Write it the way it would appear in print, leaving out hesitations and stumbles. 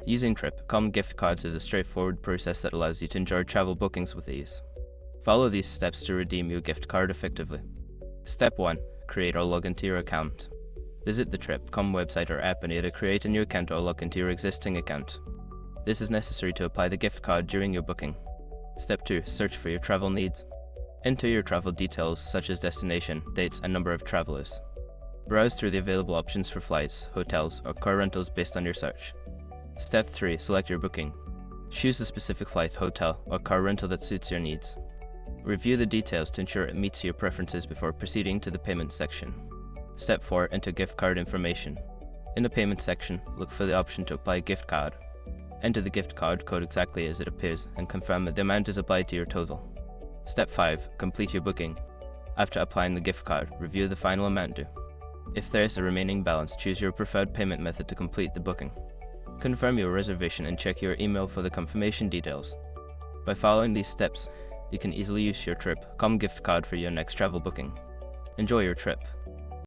Using Trip.com gift cards is a straightforward process that allows you to enjoy travel bookings with ease. Follow these steps to redeem your gift card effectively. Step 1. Create or log into your account. Visit the Trip.com website or app and either create a new account or log into your existing account. This is necessary to apply the gift card during your booking. Step 2. Search for your travel needs. Enter your travel details such as destination, dates, and number of travelers. Browse through the available options for flights, hotels, or car rentals based on your search. Step 3. Select your booking. Choose a specific flight, hotel, or car rental that suits your needs. Review the details to ensure it meets your preferences before proceeding to the payment section. Step 4. Enter gift card information. In the payment section, look for the option to apply a gift card. Enter the gift card code exactly as it appears and confirm that the amount is applied to your total. Step 5. Complete your booking. After applying the gift card, review the final amount due. If there is a remaining balance, choose your preferred payment method to complete the booking. Confirm your reservation and check your email for the confirmation details. By following these steps, you can easily use your Trip.com gift card for your next travel booking. Enjoy your trip.